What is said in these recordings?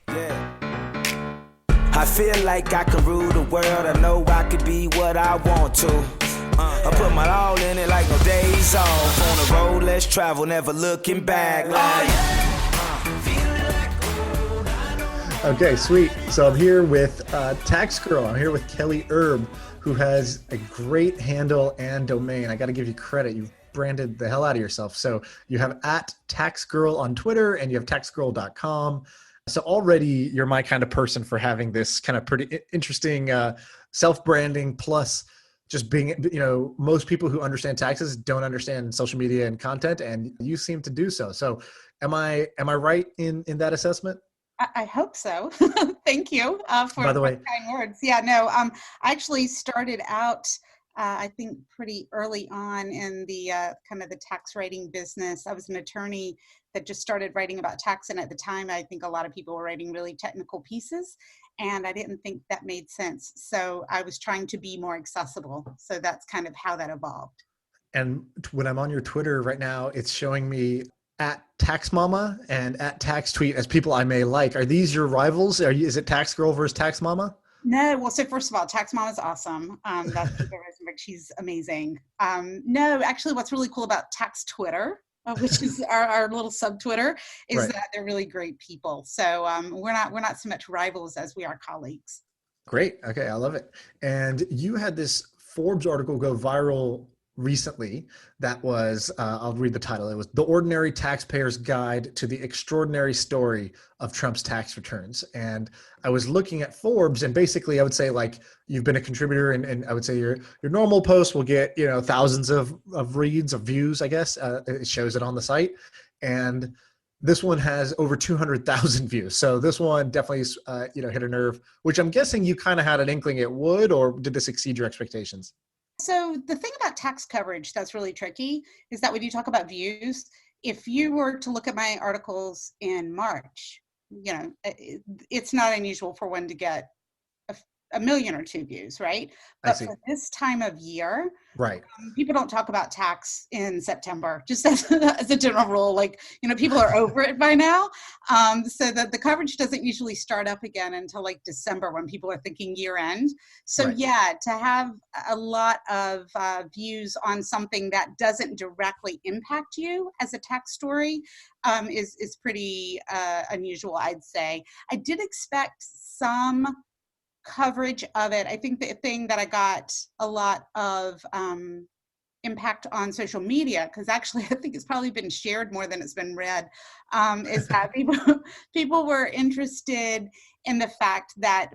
Yeah. I feel like I can rule the world. I know I could be what I want to. I put my all in it like no days off. On the road, let's travel, never looking back. Okay, sweet. So I'm here with Tax Girl. I'm here with Kelly Erb, who has a great handle and domain. I got to give you credit. You've branded the hell out of yourself. So you have @TaxGirl on Twitter and you have taxgirl.com. So already you're my kind of person for having this kind of pretty interesting self-branding, plus just being, most people who understand taxes don't understand social media and content, and you seem to do so. So am I right in that assessment? I hope so. Thank you for By the way, the kind words. Yeah, no, I actually started out, I think pretty early on in the kind of the tax writing business. I was an attorney that just started writing about tax. And at the time, I think a lot of people were writing really technical pieces, and I didn't think that made sense. So I was trying to be more accessible. So that's kind of how that evolved. and when I'm on your Twitter right now, it's showing me @TaxMama and @TaxTweet as people I may like. Are these your rivals? Is it Tax Girl versus Tax Mama? No, well, so first of all, Tax Mom is awesome. That's she's amazing. No, actually, what's really cool about Tax Twitter, which is our little sub Twitter, is Right. that they're really great people. So we're not so much rivals as we are colleagues. Great. Okay, I love it. And you had this Forbes article go viral recently that was, I'll read the title. It was "The Ordinary Taxpayer's Guide to the Extraordinary Story of Trump's Tax Returns." And I was looking at Forbes, and basically I would say, like, you've been a contributor, and I would say your normal post will get, thousands of reads, of views, I guess. It shows it on the site. And this one has over 200,000 views. So this one definitely, hit a nerve, which I'm guessing you kind of had an inkling it would, or did this exceed your expectations? So the thing about tax coverage that's really tricky is that when you talk about views, if you were to look at my articles in March, it's not unusual for one to get a million or two views, right? But for this time of year, right, people don't talk about tax in September, just as a general rule. Like, people are over it by now. So that the coverage doesn't usually start up again until like December, when people are thinking year end. So right. Yeah, to have a lot of views on something that doesn't directly impact you as a tax story is pretty unusual, I'd say. I did expect some coverage of it. I think the thing that I got a lot of impact on social media, because actually I think it's probably been shared more than it's been read, is that people were interested in the fact that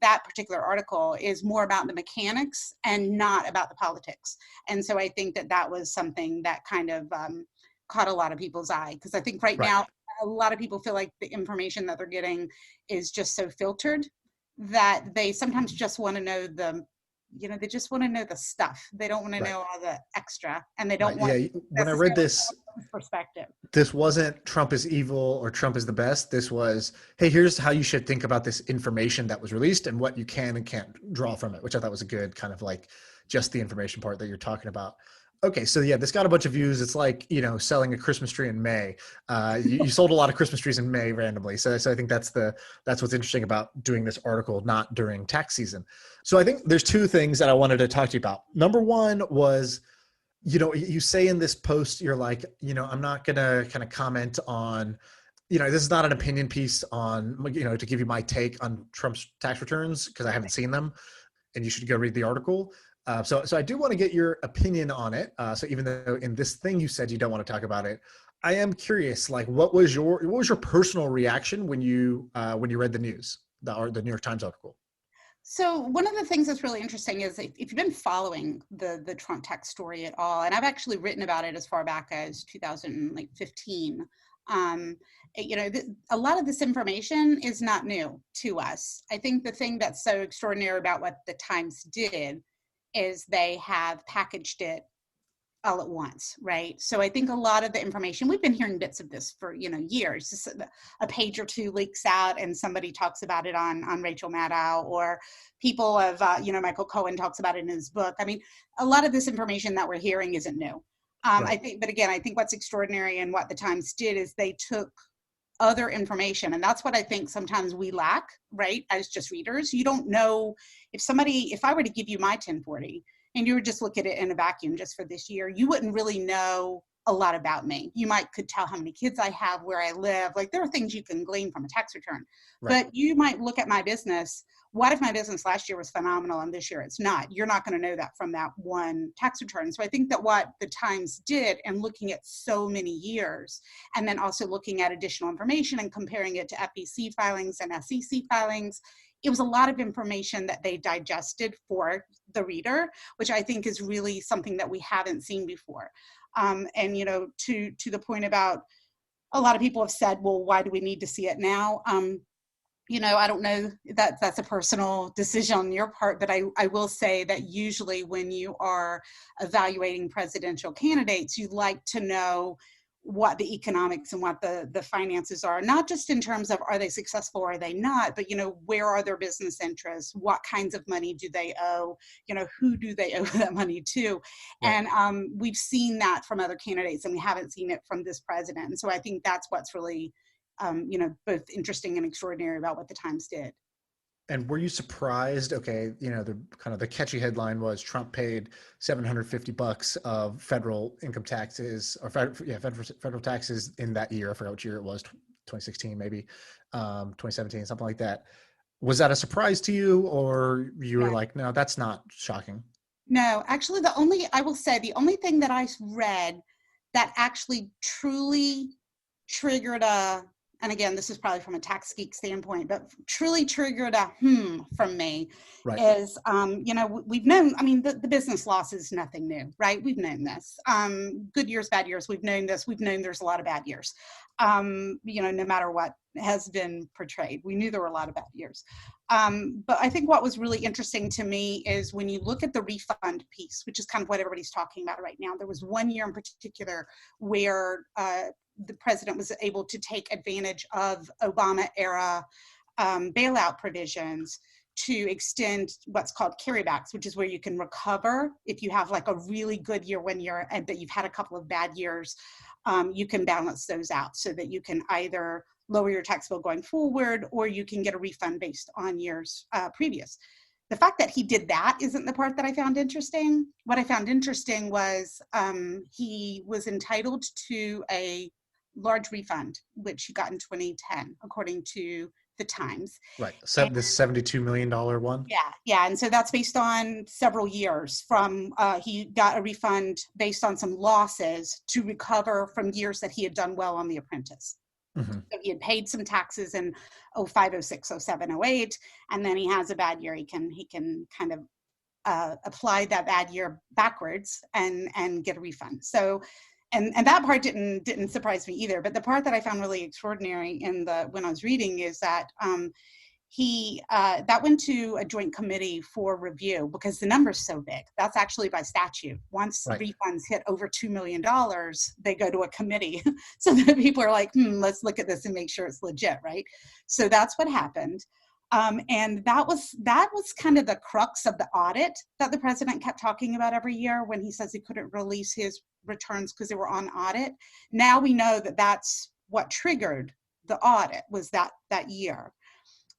that particular article is more about the mechanics and not about the politics. And so I think that was something that kind of caught a lot of people's eye, because I think right now a lot of people feel like the information that they're getting is just so filtered that they sometimes just want to know they just want to know the stuff. They don't want to know all the extra, and they don't want. Yeah, when I read this perspective, this wasn't Trump is evil or Trump is the best. This was, hey, here's how you should think about this information that was released and what you can and can't draw from it, which I thought was a good kind of like just the information part that you're talking about. Okay, so yeah, this got a bunch of views. It's like, selling a Christmas tree in May. You sold a lot of Christmas trees in May randomly. So I think that's what's interesting about doing this article not during tax season. So I think there's two things that I wanted to talk to you about. Number one was, you say in this post, you're like, I'm not gonna kind of comment on, this is not an opinion piece on, to give you my take on Trump's tax returns, because I haven't seen them, and you should go read the article. So I do want to get your opinion on it. So even though in this thing you said you don't want to talk about it, I am curious. Like, what was your personal reaction when you read the news, the New York Times article? So one of the things that's really interesting is if you've been following the Trump tax story at all, and I've actually written about it as far back as 2015. A lot of this information is not new to us. I think the thing that's so extraordinary about what the Times did is they have packaged it all at once, right? So I think a lot of the information, we've been hearing bits of this for, years. Just a page or two leaks out and somebody talks about it on Rachel Maddow, or people of, Michael Cohen talks about it in his book. I mean, a lot of this information that we're hearing isn't new. I think, but again, I think what's extraordinary and what the Times did is they took other information. And that's what I think sometimes we lack, right? As just readers, you don't know if I were to give you my 1040 and you were just look at it in a vacuum just for this year, you wouldn't really know a lot about me. You could tell how many kids I have, where I live. Like there are things you can glean from a tax return, but you might look at my business. What if my business last year was phenomenal and this year it's not? You're not going to know that from that one tax return. So I think that what the Times did, and looking at so many years, and then also looking at additional information and comparing it to FEC filings and SEC filings, it was a lot of information that they digested for the reader, which I think is really something that we haven't seen before. And, to the point about a lot of people have said, well, why do we need to see it now? I don't know that that's a personal decision on your part, but I will say that usually when you are evaluating presidential candidates, you like to know what the economics and what the finances are, not just in terms of are they successful or are they not, but, where are their business interests? What kinds of money do they owe? Who do they owe that money to? Right. And we've seen that from other candidates and we haven't seen it from this president. And so I think that's what's really, both interesting and extraordinary about what the Times did. And were you surprised? Okay, the catchy headline was Trump paid $750 of federal income taxes, or federal taxes in that year. I forgot what year it was, 2016 maybe, 2017, something like that. Was that a surprise to you, or you were like, no, that's not shocking? No, actually, the only thing that I read that actually truly triggered and again, this is probably from a tax geek standpoint, but truly triggered a from me is, we've known, the business loss is nothing new, right? We've known this. Good years, bad years, we've known this. We've known there's a lot of bad years, no matter what has been portrayed. We knew there were a lot of bad years. But I think what was really interesting to me is when you look at the refund piece, which is kind of what everybody's talking about right now. There was one year in particular where the president was able to take advantage of Obama era bailout provisions to extend what's called carrybacks, which is where you can recover if you have like a really good year one year, but you've had a couple of bad years, you can balance those out so that you can either lower your tax bill going forward, or you can get a refund based on years previous. The fact that he did that isn't the part that I found interesting. What I found interesting was he was entitled to a large refund, which he got in 2010, according to the Times. Right, so this $72 million one? Yeah, and so that's based on several years from, he got a refund based on some losses to recover from years that he had done well on The Apprentice. Mm-hmm. So he had paid some taxes in 05, 06, 07, 08, and then he has a bad year. He can kind of apply that bad year backwards and get a refund. So, and that part didn't surprise me either. But the part that I found really extraordinary when I was reading is that that went to a joint committee for review because the number's so big. That's actually by statute. Once refunds hit over $2 million, they go to a committee so that people are like, let's look at this and make sure it's legit, right? So that's what happened. And that was kind of the crux of the audit that the president kept talking about every year when he says he couldn't release his returns because they were on audit. Now we know that that's what triggered the audit was that year.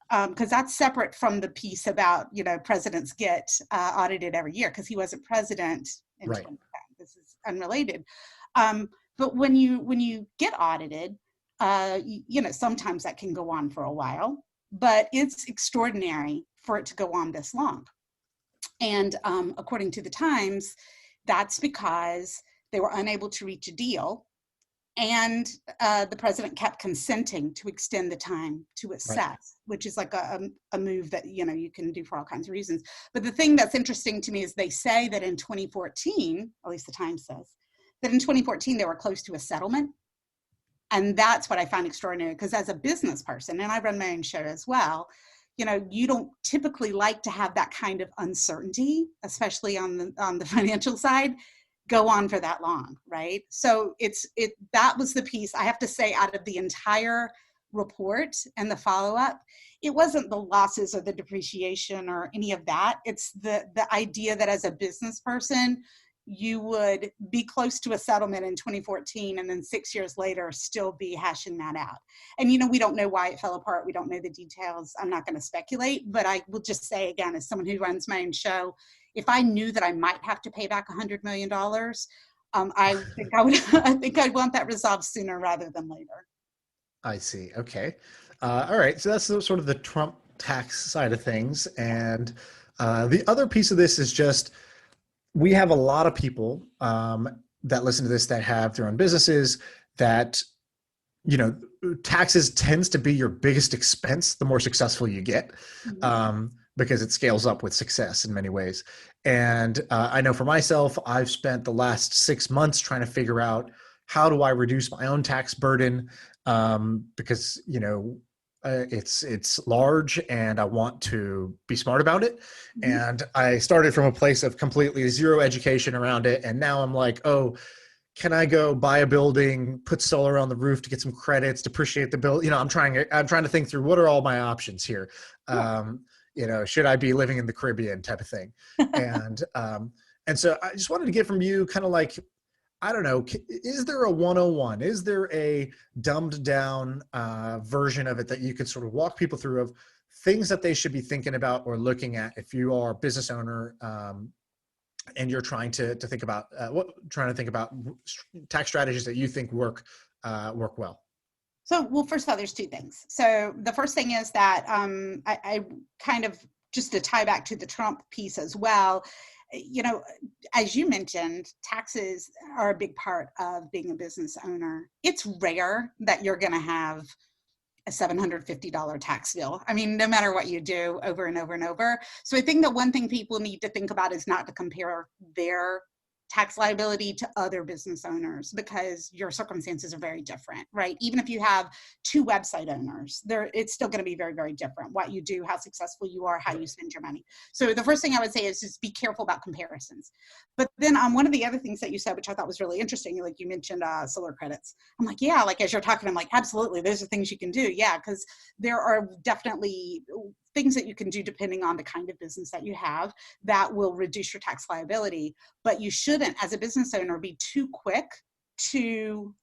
Because that's separate from the piece about, presidents get audited every year because he wasn't president in 2010. This is unrelated. But when you get audited, sometimes that can go on for a while, but it's extraordinary for it to go on this long. And according to the Times, that's because they were unable to reach a deal. And the president kept consenting to extend the time to assess, which is like a move that, you can do for all kinds of reasons. But the thing that's interesting to me is they say that in 2014, at least the Times says, that in 2014, they were close to a settlement. And that's what I found extraordinary because as a business person, and I run my own show as well, you don't typically like to have that kind of uncertainty, especially on the financial side, go on for that long, right? So that was the piece I have to say out of the entire report and the follow-up. It wasn't the losses or the depreciation or any of that. It's the idea that as a business person, you would be close to a settlement in 2014 and then 6 years later still be hashing that out. And, we don't know why it fell apart. We don't know the details. I'm not going to speculate, but I will just say again, as someone who runs my own show, if I knew that I might have to pay back $100 million, I think I'd want that resolved sooner rather than later. I see. Okay. All right. So that's sort of the Trump tax side of things. And the other piece of this is just, we have a lot of people that listen to this that have their own businesses that, taxes tends to be your biggest expense the more successful you get, because it scales up with success in many ways. And I know for myself, I've spent the last 6 months trying to figure out how do I reduce my own tax burden, because, it's large and I want to be smart about it. And I started from a place of completely zero education around it. And now I'm like, oh, can I go buy a building, put solar on the roof to get some credits, depreciate the bill? I'm trying to think through what are all my options here. Should I be living in the Caribbean type of thing? And so I just wanted to get from you kind of like, I don't know, is there a 101? Is there a dumbed down version of it that you could sort of walk people through of things that they should be thinking about or looking at if you are a business owner and you're trying to think about tax strategies that you think work well? So, well, first of all, there's two things. So the first thing is that I kind of, just to tie back to the Trump piece as well, as you mentioned, taxes are a big part of being a business owner. It's rare that you're going to have a $750 tax bill. I mean, no matter what you do over and over and over. So I think that one thing people need to think about is not to compare their tax liability to other business owners, because your circumstances are very different, right? Even if you have two website owners, it's still going to be very, very different. What you do, how successful you are, how you spend your money. So the first thing I would say is just be careful about comparisons. But then one of the other things that you said, which I thought was really interesting, like you mentioned solar credits. I'm like, yeah, like as you're talking, I'm like, absolutely, those are things you can do. Yeah, because there are definitely things that you can do depending on the kind of business that you have that will reduce your tax liability. But you shouldn't, as a business owner, be too quick to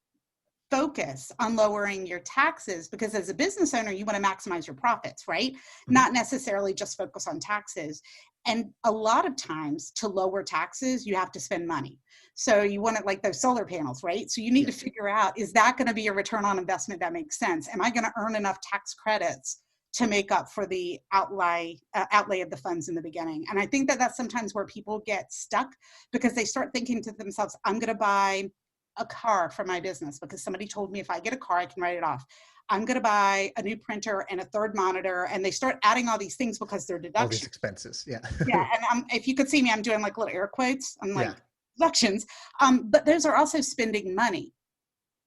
focus on lowering your taxes, because as a business owner, you want to maximize your profits, right? Not necessarily just focus on taxes. And a lot of times to lower taxes, you have to spend money. So you want it like those solar panels, right? So you need to figure out, is that going to be a return on investment that makes sense? Am I going to earn enough tax credits to make up for the outlay of the funds in the beginning? And I think that that's sometimes where people get stuck, because they start thinking to themselves, I'm going to buy a car for my business because somebody told me if I get a car, I can write it off. I'm going to buy a new printer and a third monitor. And they start adding all these things because they're deductions. All these expenses. Yeah. Yeah. And if you could see me, I'm doing like little air quotes. I'm like deductions. But those are also spending money.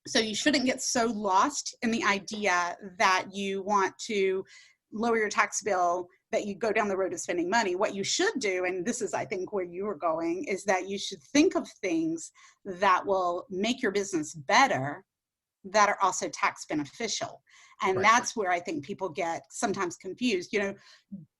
So you shouldn't get so lost in the idea that you want to lower your tax bill that you go down the road of spending money. What you should do, and this is, I think, where you are going, is that you should think of things that will make your business better that are also tax beneficial. And that's where I think people get sometimes confused.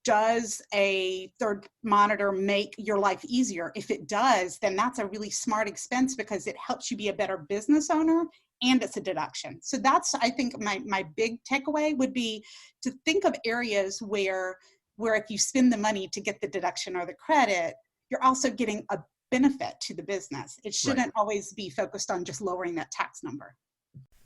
Does a third monitor make your life easier? If it does, then that's a really smart expense because it helps you be a better business owner and it's a deduction. So that's, I think, my big takeaway would be to think of areas where if you spend the money to get the deduction or the credit, you're also getting a benefit to the business. It shouldn't always be focused on just lowering that tax number.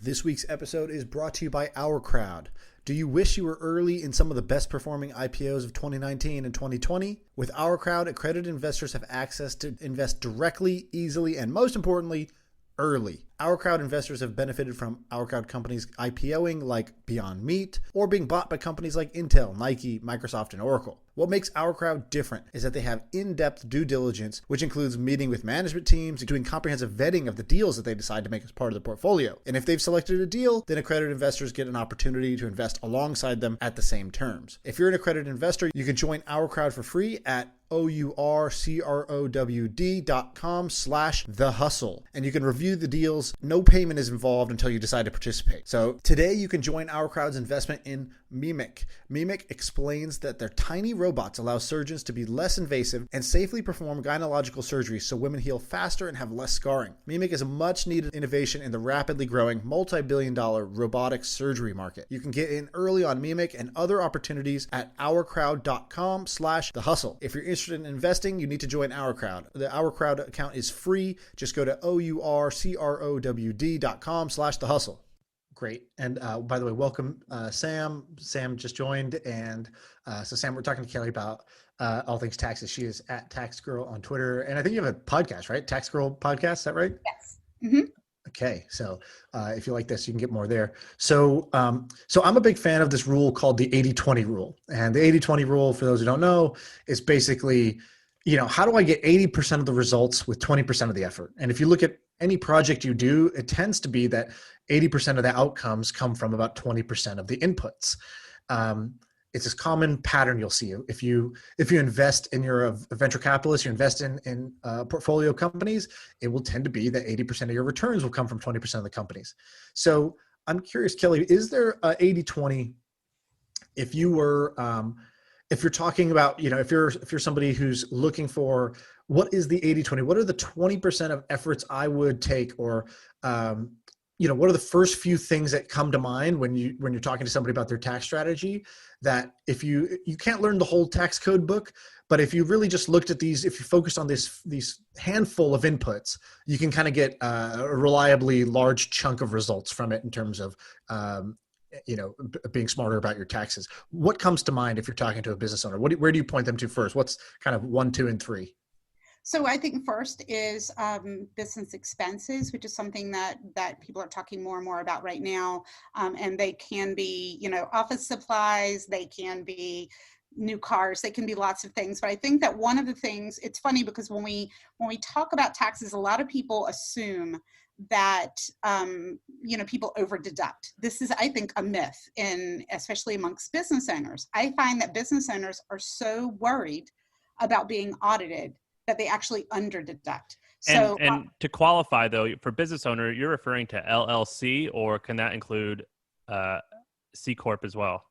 This week's episode is brought to you by Our Crowd. Do you wish you were early in some of the best performing IPOs of 2019 and 2020? With Our Crowd, accredited investors have access to invest directly, easily, and most importantly, early. Our Crowd investors have benefited from Our Crowd companies IPOing like Beyond Meat or being bought by companies like Intel, Nike, Microsoft, and Oracle. What makes Our Crowd different is that they have in-depth due diligence, which includes meeting with management teams, doing comprehensive vetting of the deals that they decide to make as part of the portfolio. And if they've selected a deal, then accredited investors get an opportunity to invest alongside them at the same terms. If you're an accredited investor, you can join Our Crowd for free at OURCROWD.com/thehustle. And you can review the deals. No payment is involved until you decide to participate. So today you can join Our Crowd's investment in Mimic. Mimic explains that their tiny robots allow surgeons to be less invasive and safely perform gynecological surgery so women heal faster and have less scarring. Mimic is a much needed innovation in the rapidly growing multi-billion-dollar robotic surgery market. You can get in early on Mimic and other opportunities at ourcrowd.com/thehustle. If you're interested in investing, you need to join Our Crowd. The Our Crowd account is free. Just go to OURCROWD.com/thehustle. Great. And by the way, welcome, Sam. Sam just joined. And so Sam, we're talking to Kelly about all things taxes. She is at Tax Girl on Twitter. And I think you have a podcast, right? Tax Girl podcast. Is that right? Yes. Mm-hmm. Okay. So if you like this, you can get more there. So so I'm a big fan of this rule called the 80-20 rule. And the 80-20 rule, for those who don't know, is basically, how do I get 80% of the results with 20% of the effort? And if you look at any project you do, it tends to be that 80% of the outcomes come from about 20% of the inputs. It's this common pattern you'll see. If you invest in, you're a venture capitalist, you invest in portfolio companies, it will tend to be that 80% of your returns will come from 20% of the companies. So I'm curious, Kelly, is there a 80-20 if you were, if you're talking about, if you're somebody who's looking for what is the 80-20, what are the 20% of efforts I would take, or what are the first few things that come to mind when you're talking to somebody about their tax strategy, that if you can't learn the whole tax code book, but if you really just looked at these, if you focused on these handful of inputs, you can kind of get a reliably large chunk of results from it in terms of being smarter about your taxes. What comes to mind if you're talking to a business owner? Where do you point them to first? What's kind of 1, 2, and 3? So I think first is business expenses, which is something that people are talking more and more about right now. And they can be, office supplies, they can be new cars, they can be lots of things. But I think that one of the things, it's funny because when we talk about taxes, a lot of people assume that people over deduct. This is, I think, a myth, especially amongst business owners. I find that business owners are so worried about being audited that they actually under deduct. So, and to qualify though, for business owner, you're referring to LLC, or can that include C Corp as well?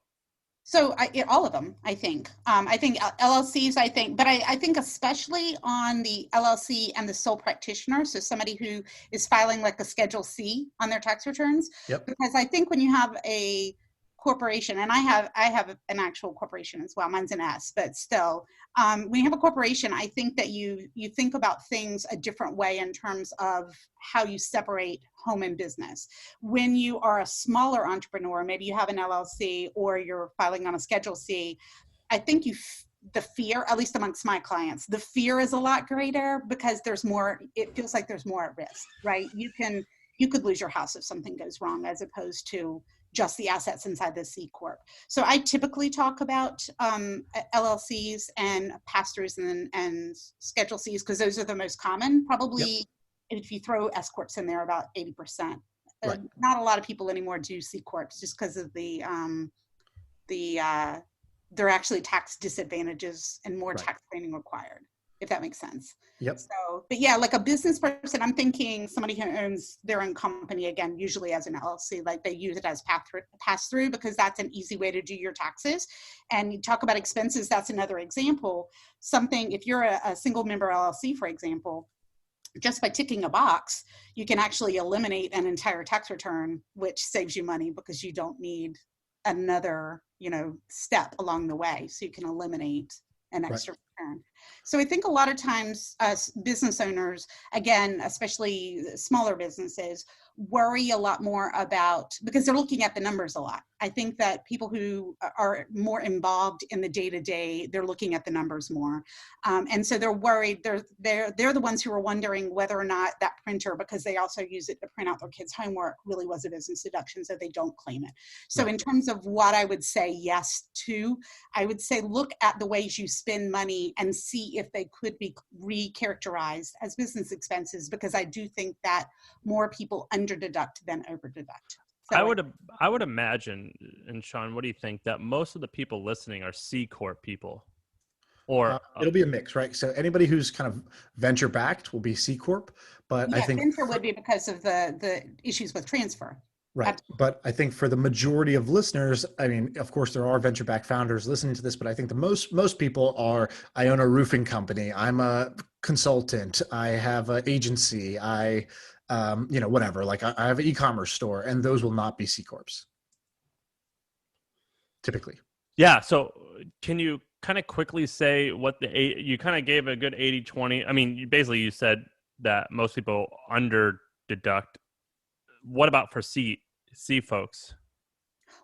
So all of them, I think. I think LLCs, but I think especially on the LLC and the sole practitioner, so somebody who is filing like a Schedule C on their tax returns. Yep. Because I think when you have a corporation, and I have an actual corporation as well, mine's an S, but still, when you have a corporation, I think that you think about things a different way in terms of how you separate home and business. When you are a smaller entrepreneur, maybe you have an LLC or you're filing on a Schedule C, I think the fear, at least amongst my clients, the fear is a lot greater because there's more, it feels like there's more at risk, right? You could lose your house if something goes wrong, as opposed to just the assets inside the C Corp. So I typically talk about LLCs and pass-throughs and Schedule Cs, because those are the most common. Probably, yep. If you throw S Corps in there, about 80%. Right. Not a lot of people anymore do C Corps just because of there are actually tax disadvantages and more tax training required, if that makes sense. Yep. So, but yeah, like a business person, I'm thinking somebody who owns their own company, again, usually as an LLC, like they use it as pass through because that's an easy way to do your taxes. And you talk about expenses, that's another example. Something, if you're a single member LLC, for example, just by ticking a box, you can actually eliminate an entire tax return, which saves you money because you don't need another, step along the way. So you can eliminate an extra return. So I think a lot of times business owners, again, especially smaller businesses, worry a lot more about, because they're looking at the numbers a lot. I think that people who are more involved in the day-to-day, they're looking at the numbers more. And so they're worried, they're the ones who are wondering whether or not that printer, because they also use it to print out their kids' homework, really was a business deduction, so they don't claim it. So in terms of what I would say yes to, I would say look at the ways you spend money and see if they could be recharacterized as business expenses, because I do think that more people under-deduct than over-deduct. So I would imagine, and Sean, what do you think, that most of the people listening are C Corp people? Or It'll be a mix, right? So anybody who's kind of venture backed will be C Corp, but I Yeah, think venture would be because of the issues with transfer. right. But I think for the majority of listeners, I mean, of course, there are venture backed founders listening to this, but I think the most people are, I own a roofing company, I'm a consultant, I have an agency, whatever. Like I have an e-commerce store, and those will not be C Corps typically. yeah. So can you kind of quickly say what you kind of gave a good 80-20? I mean, you said that most people under deduct. What about for C folks?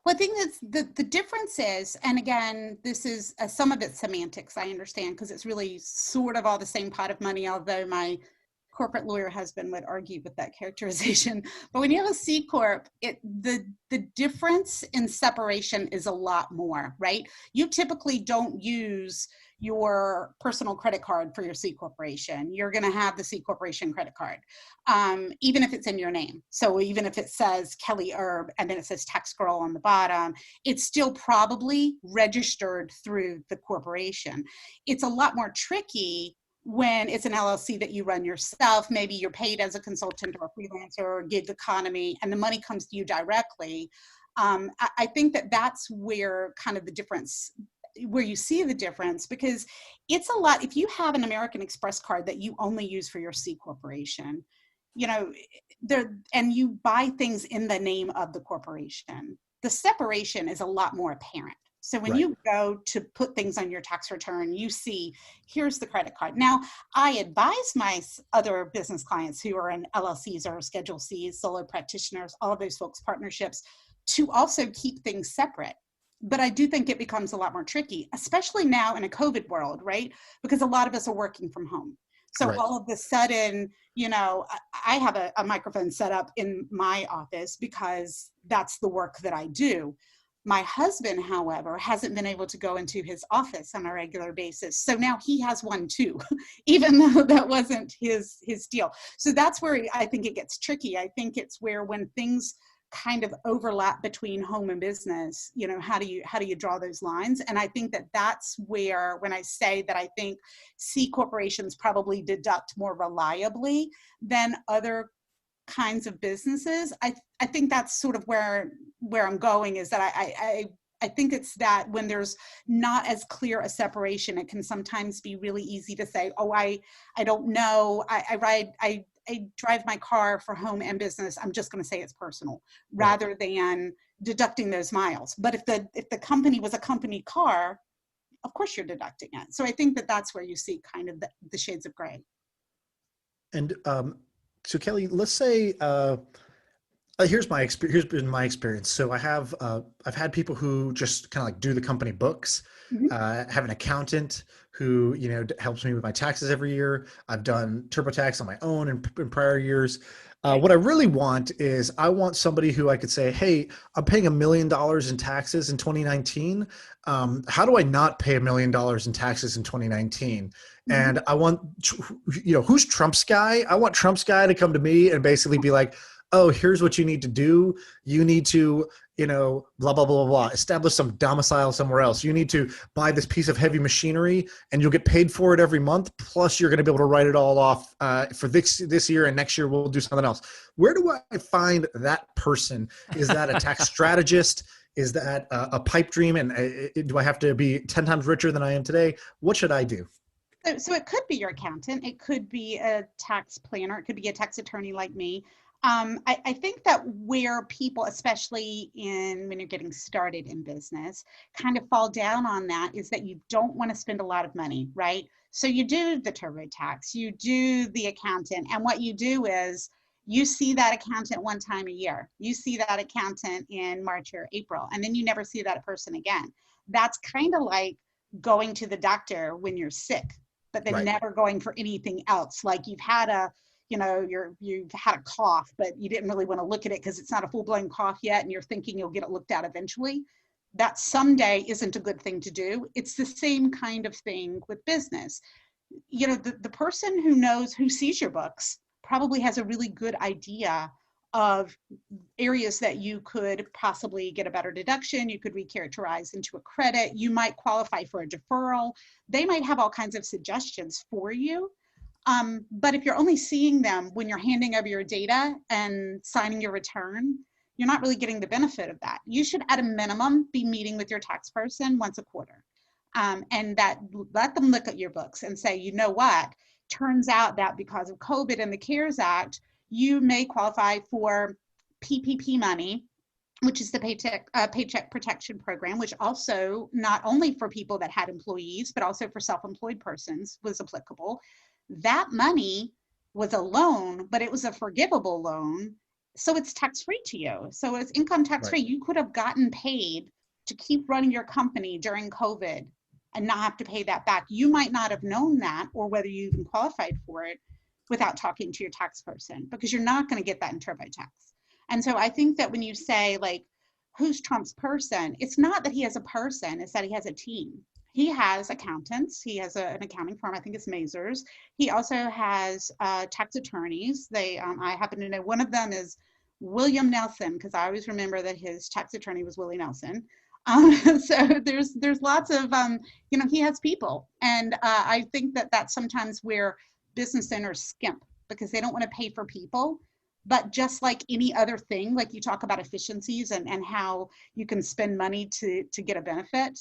Well, I think that's the difference is, and again, this is some of it's semantics, I understand, because it's really sort of all the same pot of money, although my corporate lawyer husband would argue with that characterization. But when you have a C Corp, the difference in separation is a lot more, right? You typically don't use your personal credit card for your C corporation. You're going to have the C corporation credit card, even if it's in your name. So even if it says Kelly Erb and then it says Tax Girl on the bottom, it's still probably registered through the corporation. It's a lot more tricky when it's an LLC that you run yourself. Maybe you're paid as a consultant or a freelancer or gig economy, and the money comes to you directly. I think that's where kind of the difference, where you see the difference, because it's a lot. If you have an American Express card that you only use for your C corporation, and you buy things in the name of the corporation, the separation is a lot more apparent. So when you go to put things on your tax return, you see, here's the credit card. Now, I advise my other business clients who are in LLCs or Schedule Cs, solo practitioners, all of those folks, partnerships, to also keep things separate. But I do think it becomes a lot more tricky, especially now in a COVID world, right? Because a lot of us are working from home. So all of a sudden, I have a microphone set up in my office because that's the work that I do. My husband, however, hasn't been able to go into his office on a regular basis. So now he has one too, even though that wasn't his deal. So that's where I think it gets tricky. I think it's where when things kind of overlap between home and business, how do you draw those lines? And I think that's where, when I say that I think C corporations probably deduct more reliably than other kinds of businesses, I think that's sort of where I'm going, is that I think it's that when there's not as clear a separation, it can sometimes be really easy to say, oh, I don't know, I drive my car for home and business, I'm just going to say it's personal, rather than deducting those miles. But if the company was a company car, of course you're deducting it. So I think that's where you see kind of the shades of gray. And so Kelly, let's say here's been my experience. So I've had people who just kind of like do the company books, have an accountant who helps me with my taxes every year. I've done TurboTax on my own in prior years. What I really want is I want somebody who I could say, hey, I'm paying $1 million in taxes in 2019. How do I not pay $1 million in taxes in 2019? And I want, who's Trump's guy? I want Trump's guy to come to me and basically be like, oh, here's what you need to do. You need to, blah, blah, blah, blah, blah, establish some domicile somewhere else. You need to buy this piece of heavy machinery and you'll get paid for it every month. Plus you're going to be able to write it all off for this year, and next year we'll do something else. Where do I find that person? Is that a tax strategist? Is that a pipe dream? And do I have to be 10 times richer than I am today? What should I do? So it could be your accountant. It could be a tax planner. It could be a tax attorney like me. I think that where people, especially when you're getting started in business, kind of fall down on that is that you don't want to spend a lot of money, right? So you do the TurboTax, you do the accountant, and what you do is you see that accountant one time a year. You see that accountant in March or April, and then you never see that person again. That's kind of like going to the doctor when you're sick, but then never going for anything else. Like you've had you've had a cough, but you didn't really want to look at it because it's not a full-blown cough yet, and you're thinking you'll get it looked at eventually. That someday isn't a good thing to do. It's the same kind of thing with business. The person who sees your books probably has a really good idea of areas that you could possibly get a better deduction, you could recharacterize into a credit, you might qualify for a deferral. They might have all kinds of suggestions for you. But if you're only seeing them when you're handing over your data and signing your return, you're not really getting the benefit of that. You should, at a minimum, be meeting with your tax person once a quarter. And that let them look at your books and say, you know what, turns out that because of COVID and the CARES Act, you may qualify for PPP money, which is the Paycheck Protection Program, which also not only for people that had employees, but also for self-employed persons was applicable. That money was a loan, but it was a forgivable loan. So it's tax-free to you. So it's income tax-free. Right. You could have gotten paid to keep running your company during COVID and not have to pay that back. You might not have known that, or whether you even qualified for it, without talking to your tax person, because you're not going to get that in TurboTax. And so I think that when you say, like, who's Trump's person, it's not that he has a person, it's that he has a team. He has accountants. He has an accounting firm. I think it's Mazars. He also has tax attorneys. I happen to know one of them is William Nelson, because I always remember that his tax attorney was Willie Nelson. So there's lots of, he has people. And I think that that's sometimes where business owners skimp, because they don't want to pay for people. But just like any other thing, like you talk about efficiencies and how you can spend money to get a benefit,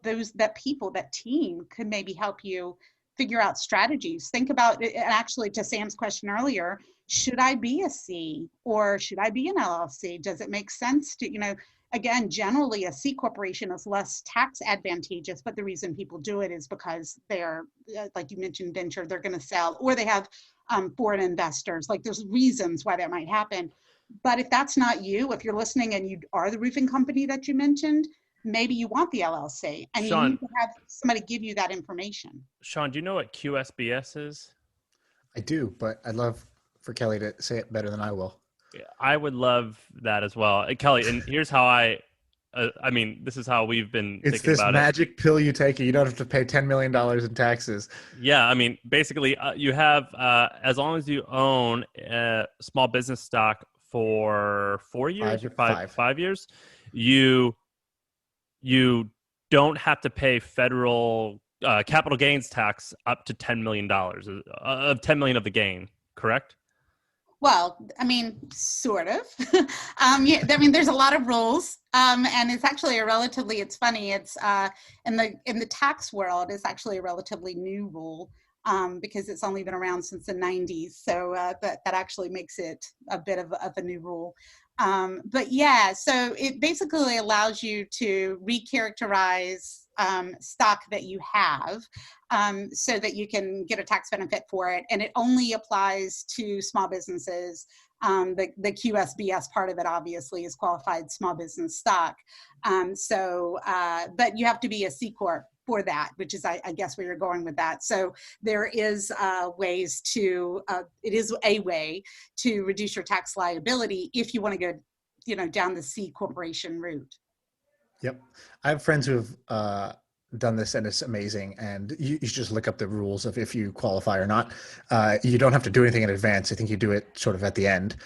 that team could maybe help you figure out strategies. Think about it, and actually to Sam's question earlier, should I be a C or should I be an LLC? Does it make sense to, again, generally a C corporation is less tax advantageous, but the reason people do it is because they're, like you mentioned, venture, they're going to sell, or they have foreign investors. Like there's reasons why that might happen. But if that's not you, if you're listening and you are the roofing company that you mentioned, maybe you want the LLC, and Sean, you need to have somebody give you that information. Sean, do you know what QSBS is? I do, but I'd love for Kelly to say it better than I will. Yeah, I would love that as well. Kelly, and here's how this is how we've been it's thinking about it. It's this magic pill you take, and you don't have to pay $10 million in taxes. Yeah, basically, you have, as long as you own small business stock for 4 years or five years, you don't have to pay federal capital gains tax up to $10 million of $10 million of the gain, correct? Well, sort of. There's a lot of rules, and it's actually it's funny. It's in the tax world, it's actually a relatively new rule because it's only been around since the 90s. So that actually makes it a bit of a new rule. But yeah, so it basically allows you to recharacterize stock that you have so that you can get a tax benefit for it. And it only applies to small businesses. The QSBS part of it obviously is qualified small business stock. But you have to be a C Corp for that, which is, I guess, where you're going with that. So there is ways to, it is a way to reduce your tax liability if you want to go, down the C corporation route. Yep. I have friends who have done this, and it's amazing. And you should just look up the rules of if you qualify or not. You don't have to do anything in advance. I think you do it sort of at the end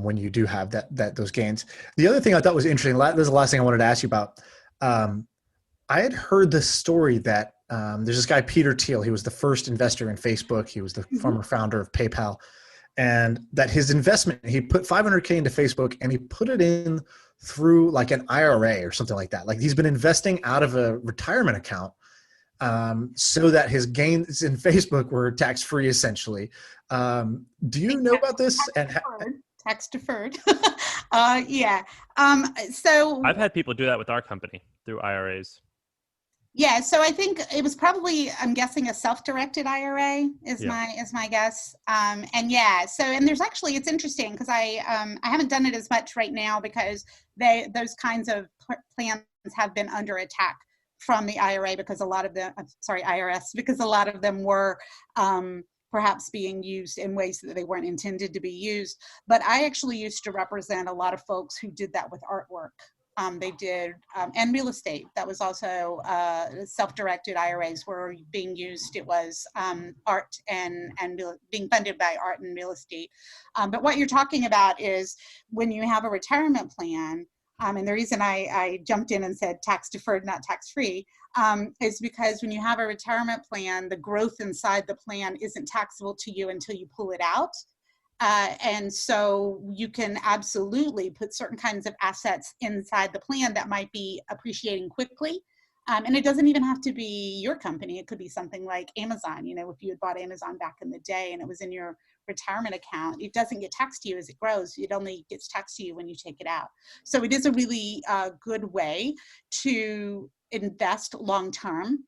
when you do have those gains. The other thing I thought was interesting, this is the last thing I wanted to ask you about. I had heard the story that there's this guy, Peter Thiel. He was the first investor in Facebook. He was the former founder of PayPal. And that his investment, he put $500K into Facebook, and he put it in through like an IRA or something like that. Like he's been investing out of a retirement account so that his gains in Facebook were tax-free essentially. Do you know about this? Tax deferred. Yeah. So I've had people do that with our company through IRAs. Yeah, so I think it was probably, I'm guessing, a self-directed IRA is my guess. And there's actually, it's interesting because I haven't done it as much right now because those kinds of plans have been under attack from the IRA because IRS, because a lot of them were perhaps being used in ways that they weren't intended to be used. But I actually used to represent a lot of folks who did that with artwork. They did, and real estate. That was also self-directed IRAs were being used. It was art and being funded by art and real estate. But what you're talking about is when you have a retirement plan, and the reason I jumped in and said tax deferred, not tax free, is because when you have a retirement plan, the growth inside the plan isn't taxable to you until you pull it out. And so you can absolutely put certain kinds of assets inside the plan that might be appreciating quickly. And it doesn't even have to be your company. It could be something like Amazon. If you had bought Amazon back in the day and it was in your retirement account, it doesn't get taxed to you as it grows. It only gets taxed to you when you take it out. So it is a really good way to invest long term.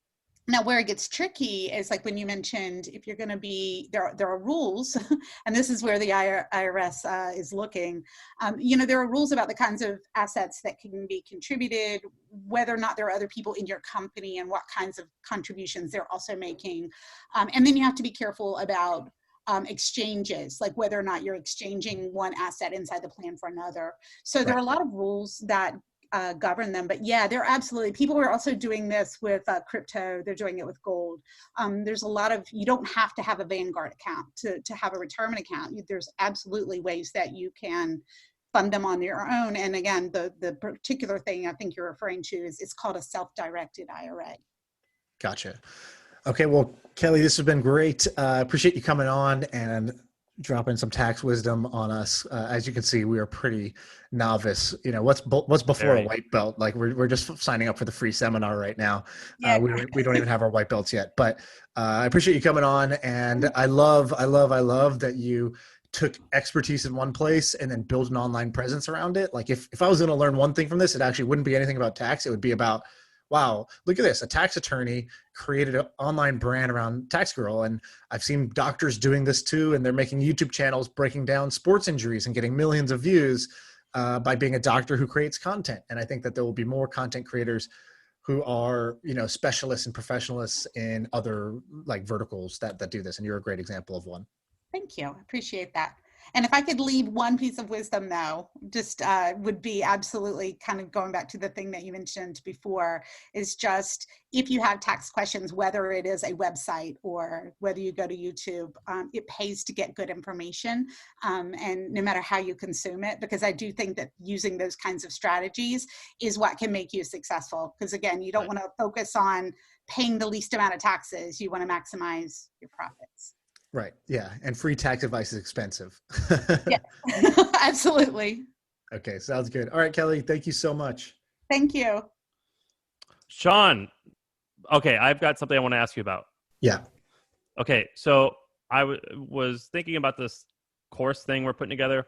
Now, where it gets tricky is like when you mentioned, if you're going to be, there are rules, and this is where the IRS is looking. There are rules about the kinds of assets that can be contributed, whether or not there are other people in your company and what kinds of contributions they're also making. And then you have to be careful about exchanges, like whether or not you're exchanging one asset inside the plan for another. So there are a lot of rules that govern them. But yeah, they're absolutely, people are also doing this with crypto. They're doing it with gold. There's a lot of, you don't have to have a Vanguard account to have a retirement account. There's absolutely ways that you can fund them on your own. And again, the particular thing I think you're referring to is it's called a self-directed IRA. Gotcha. Okay. Well, Kelly, this has been great. Appreciate you coming on and dropping some tax wisdom on us. As you can see, we are pretty novice. What's before a white belt? Like we're just signing up for the free seminar right now. Yeah. We don't even have our white belts yet, but I appreciate you coming on. And I love that you took expertise in one place and then build an online presence around it. Like if I was going to learn one thing from this, it actually wouldn't be anything about tax. It would be about, wow, look at this. A tax attorney created an online brand around Tax Girl. And I've seen doctors doing this too. And they're making YouTube channels breaking down sports injuries and getting millions of views by being a doctor who creates content. And I think that there will be more content creators who are, specialists and professionalists in other like verticals that do this. And you're a great example of one. Thank you. I appreciate that. And if I could leave one piece of wisdom, though, just would be absolutely kind of going back to the thing that you mentioned before, is just if you have tax questions, whether it is a website or whether you go to YouTube, it pays to get good information, and no matter how you consume it, because I do think that using those kinds of strategies is what can make you successful. Because again, you don't want to focus on paying the least amount of taxes. You want to maximize your profits. Right. Yeah. And free tax advice is expensive. Yeah, absolutely. Okay. Sounds good. All right, Kelly, thank you so much. Thank you. Sean. Okay. I've got something I want to ask you about. Yeah. Okay. So I was thinking about this course thing we're putting together.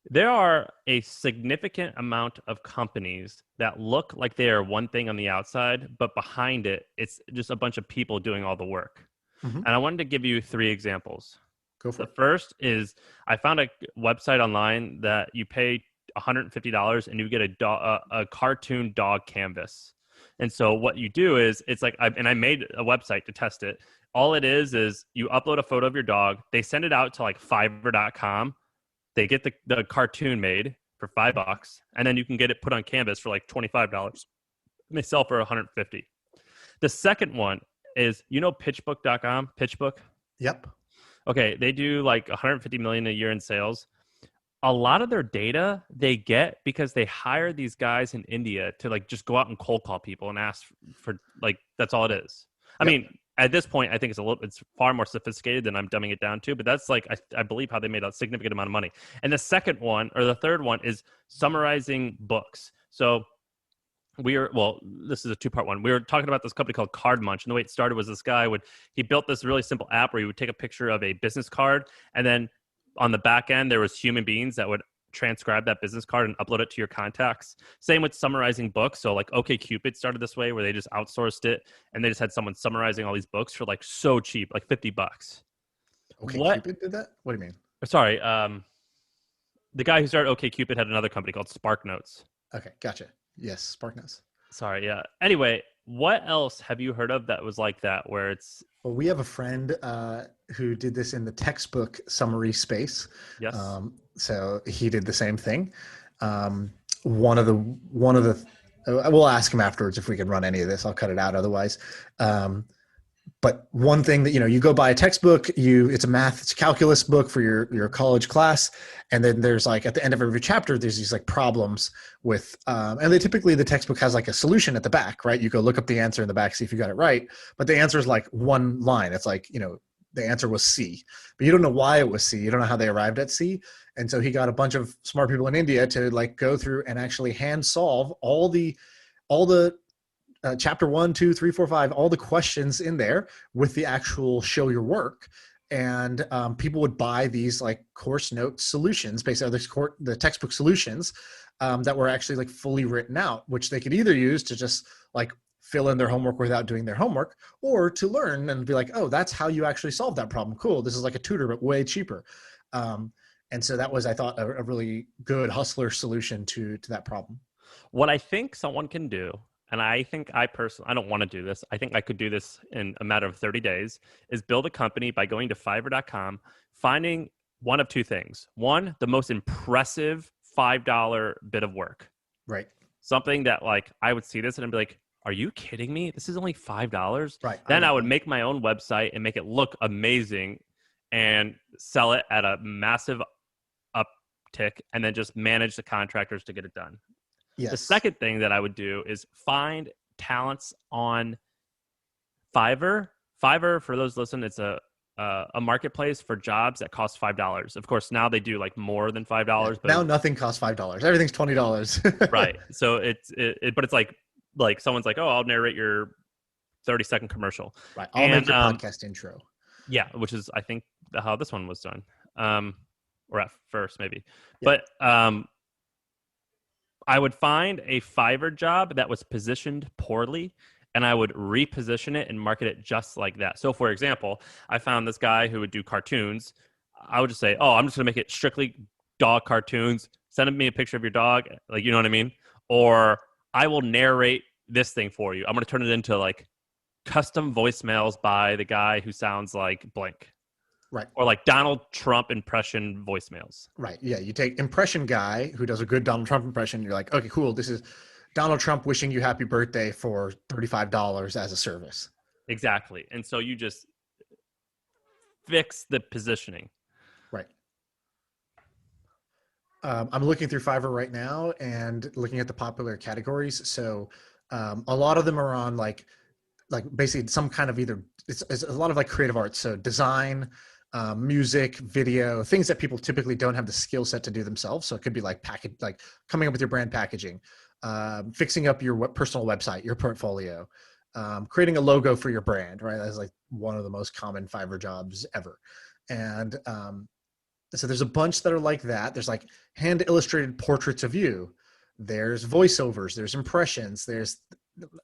There are a significant amount of companies that look like they are one thing on the outside, but behind it, it's just a bunch of people doing all the work. Mm-hmm. And I wanted to give you 3 examples. Go for it. The first is I found a website online that you pay $150 and you get a cartoon dog canvas. And so what you do is it's like, I made a website to test it. All it is you upload a photo of your dog. They send it out to like Fiverr.com. They get the cartoon made for $5, and then you can get it put on canvas for like $25. And they sell for $150. The second one is, PitchBook.com, PitchBook? Yep. Okay, they do like $150 million a year in sales. A lot of their data they get because they hire these guys in India to like just go out and cold call people and ask for like, that's all it is. I mean, at this point, I think it's far more sophisticated than I'm dumbing it down to, but that's like, I believe how they made a significant amount of money. And the third one is summarizing books. So this is a 2-part one. We were talking about this company called Card Munch, and the way it started was this guy he built this really simple app where he would take a picture of a business card, and then on the back end there was human beings that would transcribe that business card and upload it to your contacts. Same with summarizing books. So like OkCupid started this way, where they just outsourced it, and they just had someone summarizing all these books for like so cheap, like $50. OkCupid did that? What do you mean? Sorry, the guy who started OkCupid had another company called SparkNotes. Okay, gotcha. Yes, SparkNotes. Sorry, yeah. Anyway, what else have you heard of that was like that, where it's... Well, we have a friend who did this in the textbook summary space. Yes. So he did the same thing. one of the we'll ask him afterwards if we can run any of this. I'll cut it out otherwise. But one thing that, you go buy a textbook, it's a calculus book for your college class. And then there's like, at the end of every chapter, there's these like problems with, and the textbook has like a solution at the back, right? You go look up the answer in the back, see if you got it right. But the answer is like one line. It's like, the answer was C, but you don't know why it was C. You don't know how they arrived at C. And so he got a bunch of smart people in India to like go through and actually hand solve all the chapter 1, 2, 3, 4, 5, all the questions in there with the actual show your work. And people would buy these like course note solutions, basically the textbook solutions that were actually like fully written out, which they could either use to just like fill in their homework without doing their homework, or to learn and be like, oh, that's how you actually solve that problem. Cool. This is like a tutor, but way cheaper. And so that was, I thought, a really good hustler solution to that problem. What I think someone can do, and I think I don't want to do this, I think I could do this in a matter of 30 days, is build a company by going to Fiverr.com, finding one of two things. One, the most impressive $5 bit of work. Right. Something that like, I would see this and I'd be like, are you kidding me? This is only $5. Right. Then I would make my own website and make it look amazing and sell it at a massive uptick, and then just manage the contractors to get it done. Yes. The second thing that I would do is find talents on Fiverr. Fiverr, for those listening, it's a marketplace for jobs that cost $5. Of course, now they do like more than $5. But now nothing costs $5. Everything's $20. Right. So but it's like someone's like, oh, I'll narrate your 30-second commercial. Right. I'll make your podcast intro. Yeah, which is I think how this one was done, or at first maybe. Yeah. But I would find a Fiverr job that was positioned poorly, and I would reposition it and market it just like that. So, for example, I found this guy who would do cartoons. I would just say, oh, I'm just going to make it strictly dog cartoons. Send me a picture of your dog. Like, you know what I mean? Or I will narrate this thing for you. I'm going to turn it into like custom voicemails by the guy who sounds like blank. Right. Or like Donald Trump impression voicemails. Right. Yeah. You take impression guy who does a good Donald Trump impression. You're like, okay, cool. This is Donald Trump wishing you happy birthday for $35 as a service. Exactly. And so you just fix the positioning. Right. I'm looking through Fiverr right now and looking at the popular categories. So a lot of them are on like basically some kind of either it's a lot of like creative arts. So design, music, video, things that people typically don't have the skill set to do themselves. So it could be like coming up with your brand packaging, fixing up your personal website, your portfolio, creating a logo for your brand, right? That's like one of the most common Fiverr jobs ever. And so there's a bunch that are like that. There's like hand illustrated portraits of you. There's voiceovers, there's impressions.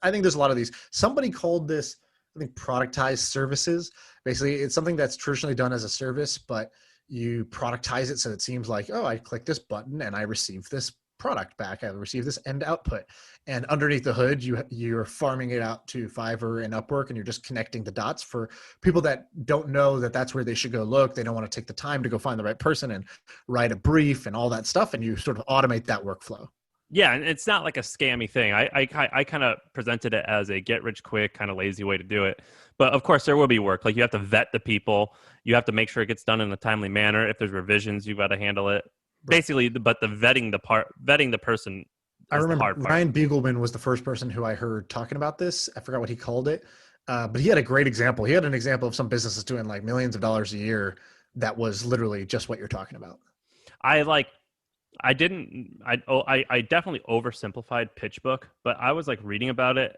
I think there's a lot of these. Somebody called this, I think, productized services. Basically, it's something that's traditionally done as a service, but you productize it so it seems like, oh, I click this button and I receive this product back. I receive this end output. And underneath the hood, you're farming it out to Fiverr and Upwork, and you're just connecting the dots for people that don't know that that's where they should go look. They don't want to take the time to go find the right person and write a brief and all that stuff. And you sort of automate that workflow. Yeah, and it's not like a scammy thing. I kind of presented it as a get rich quick, kind of lazy way to do it. But of course, there will be work. Like you have to vet the people. You have to make sure it gets done in a timely manner. If there's revisions, you've got to handle it. Right. Basically, but the vetting the person. I remember Ryan Beagleman was the first person who I heard talking about this. I forgot what he called it, but he had a great example. He had an example of some businesses doing like millions of dollars a year. That was literally just what you're talking about. I definitely oversimplified PitchBook, but I was like reading about it.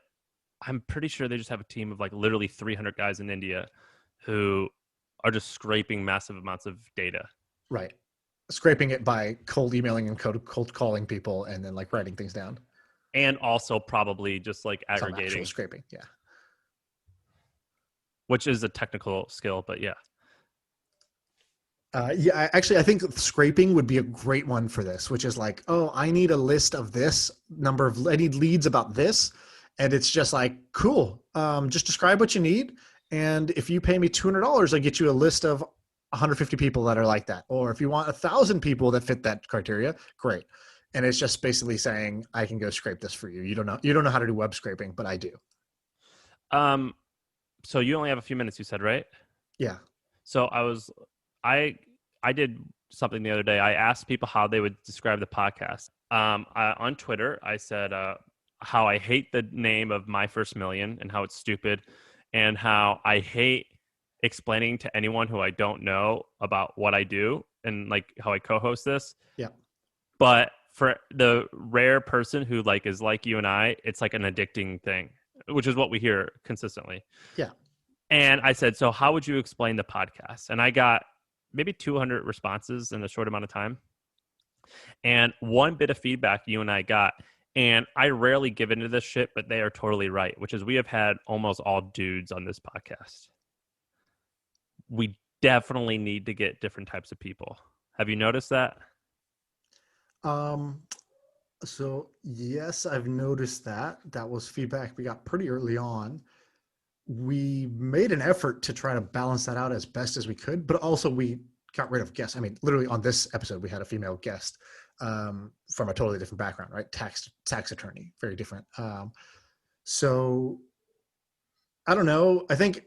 I'm pretty sure they just have a team of like literally 300 guys in India who are just scraping massive amounts of data. Right. Scraping it by cold emailing and cold calling people and then like writing things down. And also probably just like aggregating. Some actual scraping. Yeah. Which is a technical skill, but yeah. I think scraping would be a great one for this, which is like, oh, I need a list of this I need leads about this. And it's just like, cool. Just describe what you need. And if you pay me $200, I get you a list of 150 people that are like that. Or if you want 1,000 people that fit that criteria, great. and it's just basically saying, I can go scrape this for you. You don't know how to do web scraping, but I do. So you only have a few minutes, you said, right? Yeah. So I did something the other day. I asked people how they would describe the podcast. On Twitter, I said how I hate the name of My First Million and how it's stupid, and how I hate explaining to anyone who I don't know about what I do and like how I co-host this. Yeah. But for the rare person who like is like you and I, it's like an addicting thing, which is what we hear consistently. Yeah. And I said, so how would you explain the podcast? And I got maybe 200 responses in a short amount of time. And one bit of feedback you and I got, and I rarely give into this shit, but they are totally right, which is we have had almost all dudes on this podcast. We definitely need to get different types of people. Have you noticed that? So yes, I've noticed that. That was feedback we got pretty early on. We made an effort to try to balance that out as best as we could, but also we got rid of guests. I mean, literally on this episode, we had a female guest from a totally different background, right? Tax attorney, very different. So I don't know. I think,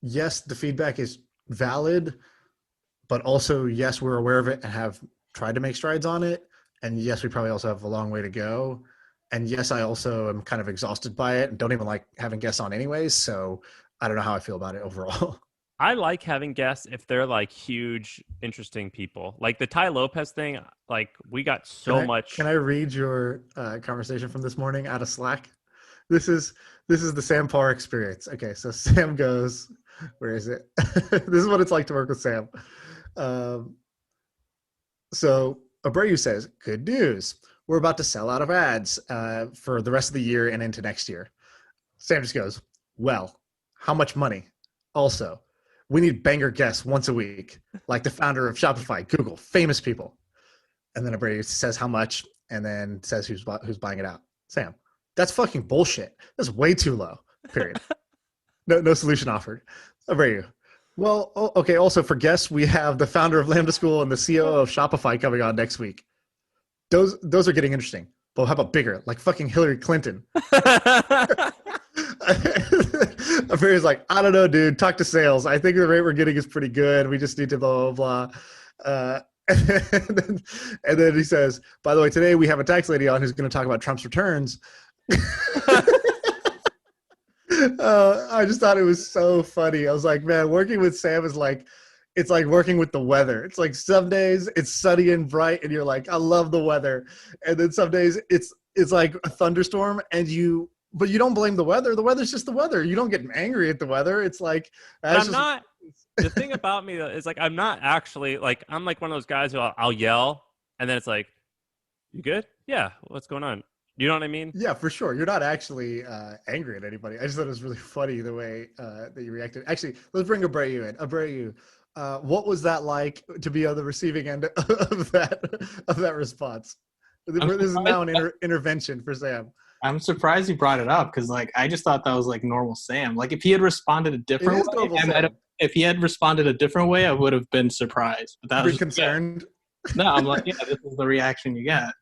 yes, the feedback is valid, but also, yes, we're aware of it and have tried to make strides on it. And yes, we probably also have a long way to go. And yes, I also am kind of exhausted by it and don't even like having guests on anyways. So I don't know how I feel about it overall. I like having guests if they're like huge, interesting people. Like the Ty Lopez thing, like we got so much. Can I read your conversation from this morning out of Slack? This is the Sam Parr experience. Okay, so Sam goes, where is it? This is what it's like to work with Sam. So Abreu says, good news. We're about to sell out of ads for the rest of the year and into next year. Sam just goes, well, how much money? Also, we need banger guests once a week, like the founder of Shopify, Google, famous people. And then Abreu says how much, and then says who's buying it out. Sam, that's fucking bullshit. That's way too low, period. No solution offered. Abreu, well, okay, also for guests, we have the founder of Lambda School and the COO of Shopify coming on next week. Those are getting interesting. But how about bigger, like fucking Hillary Clinton? Abreu's like, I don't know, dude. Talk to sales. I think the rate we're getting is pretty good. We just need to blah, blah, blah. And then he says, by the way, today we have a tax lady on who's going to talk about Trump's returns. I just thought it was so funny. I was like, man, working with Sam is like, it's like working with the weather. It's like some days it's sunny and bright and you're like, I love the weather. And then some days it's like a thunderstorm but you don't blame the weather. The weather's just the weather. You don't get angry at the weather. It's like, the thing about me is like, I'm not actually like, I'm like one of those guys who I'll yell and then it's like, you good? Yeah. What's going on? You know what I mean? Yeah, for sure. You're not actually angry at anybody. I just thought it was really funny the way that you reacted. Actually, let's bring Abreu in. Abreu, what was that like to be on the receiving end of that response? This is now an intervention for Sam. I'm surprised you brought it up because, like, I just thought that was like normal Sam. Like, if he had responded a different way, if he had responded a different way, I would have been surprised. But that was concerned. No, I'm like, yeah, this is the reaction you get.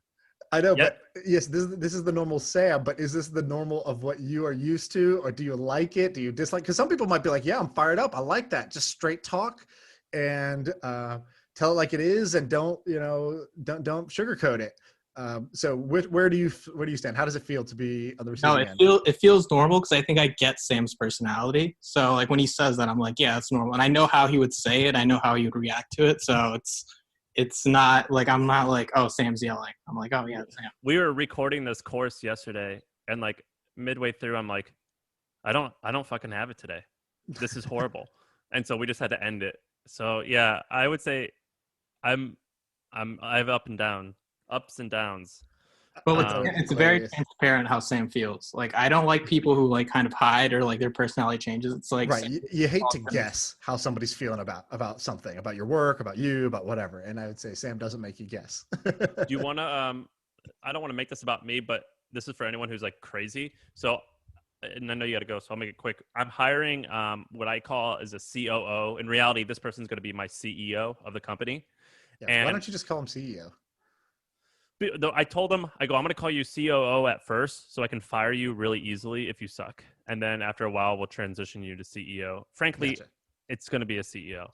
I know, but yes, this is the normal Sam, but is this the normal of what you are used to, or do you like it? Do you dislike? Because some people might be like, yeah, I'm fired up. I like that. Just straight talk and tell it like it is, and don't sugarcoat it. So where do you stand? How does it feel to be on the receiving end? It feels normal because I think I get Sam's personality. So like when he says that, I'm like, yeah, it's normal, and I know how he would say it. I know how he would react to it. So it's not like I'm not like, oh, Sam's yelling. I'm like, oh yeah, Sam. We were recording this course yesterday, and like midway through, I'm like, I don't fucking have it today. This is horrible, and so we just had to end it. So yeah, I would say I have ups and downs. But it's very transparent how Sam feels. Like, I don't like people who like kind of hide or like their personality changes. It's like, right. You hate to guess how somebody's feeling about something, about your work, about you, about whatever. And I would say Sam doesn't make you guess. Do you want to, I don't want to make this about me, but this is for anyone who's like crazy. So, and I know you got to go, so I'll make it quick. I'm hiring what I call is a COO. In reality, this person's going to be my CEO of the company. Yeah, and why don't you just call him CEO? Though I told him, I go, I'm going to call you COO at first so I can fire you really easily if you suck. And then after a while, we'll transition you to CEO. Frankly, Gotcha. it's going to be a CEO.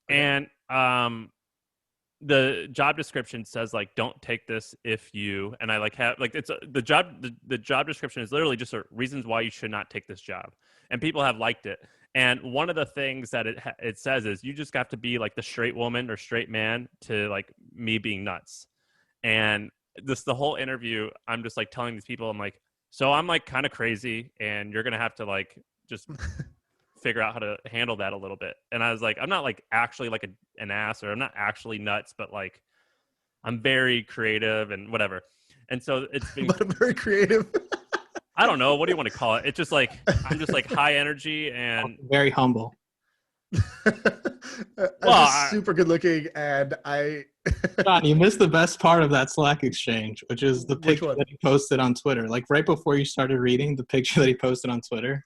Okay. And the job description says like, don't take this if you, and I like have like, it's the job description is literally just reasons why you should not take this job. And people have liked it. And one of the things that it says is you just have to be like the straight woman or straight man to like me being nuts. And the whole interview, I'm just like telling these people, I'm like, so I'm like kind of crazy and you're going to have to like just figure out how to handle that a little bit. And I was like, I'm not like actually like an ass, or I'm not actually nuts, but like I'm very creative and whatever. And so it's been But I'm very creative. I don't know. What do you want to call it? It's just like, I'm just like high energy and Very humble. I'm super good looking, and John, you missed the best part of that Slack exchange, which is the Which picture one? that he posted on Twitter. Like right before you started reading the picture that he posted on Twitter.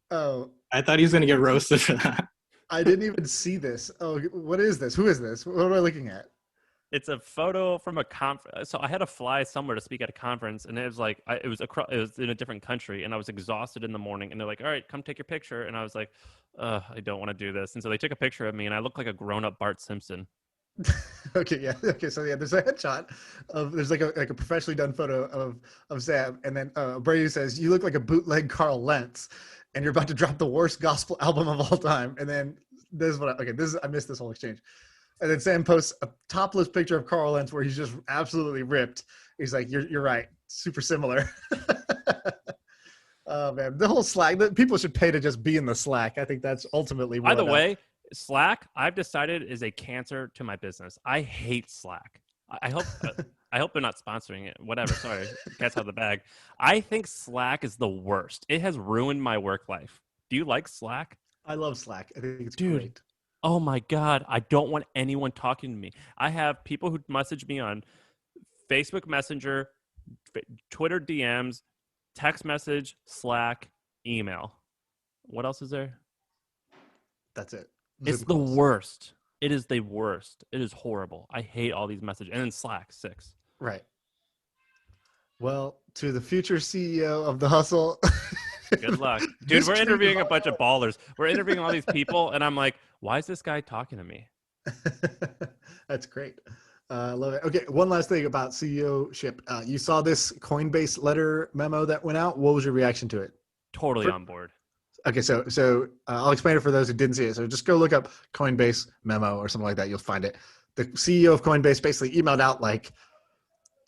Oh, I thought he was going to get roasted for that. I didn't even see this. Oh, what is this? Who is this? What am I looking at? it's a photo from a conference. So I had to fly somewhere to speak at a conference, and it was like it was in a different country, and I was exhausted in the morning. And they're like, "All right, come take your picture." And I was like, "I don't want to do this." And so they took a picture of me, and I look like a grown-up Bart Simpson. Okay, yeah. Okay, so yeah, there's a headshot of there's like a professionally done photo of Sam, and then Brady says, "You look like a bootleg Carl Lentz, and you're about to drop the worst gospel album of all time." And then this is what I missed this whole exchange. And then Sam posts a topless picture of Carl Lentz where he's just absolutely ripped. He's like, "You're right, super similar." Oh man, the whole Slack. People should pay to just be in the Slack. I think that's ultimately. By the way, Slack, I've decided, is a cancer to my business. I hate Slack. I hope I hope they're not sponsoring it. Whatever. Sorry, cat's out of the bag. I think Slack is the worst. It has ruined my work life. Do you like Slack? I love Slack. I think it's Dude. great. Oh my God, I don't want anyone talking to me. I have people who message me on Facebook Messenger, Twitter DMs, text message, Slack, email. What else is there? That's it. It's Zoom the calls. worst. It is the worst. It is horrible. I hate all these messages. And then Slack, 6. Right. Well, to the future CEO of The Hustle. Good luck. Dude, This we're tweet interviewing is a bunch of ballers. We're interviewing all these people, and I'm like, why is this guy talking to me? That's great. I love it. Okay, one last thing about CEO-ship. You saw this Coinbase letter memo that went out. What was your reaction to it? Totally on board. Okay, so I'll explain it for those who didn't see it. So just go look up Coinbase memo or something like that. You'll find it. The CEO of Coinbase basically emailed out like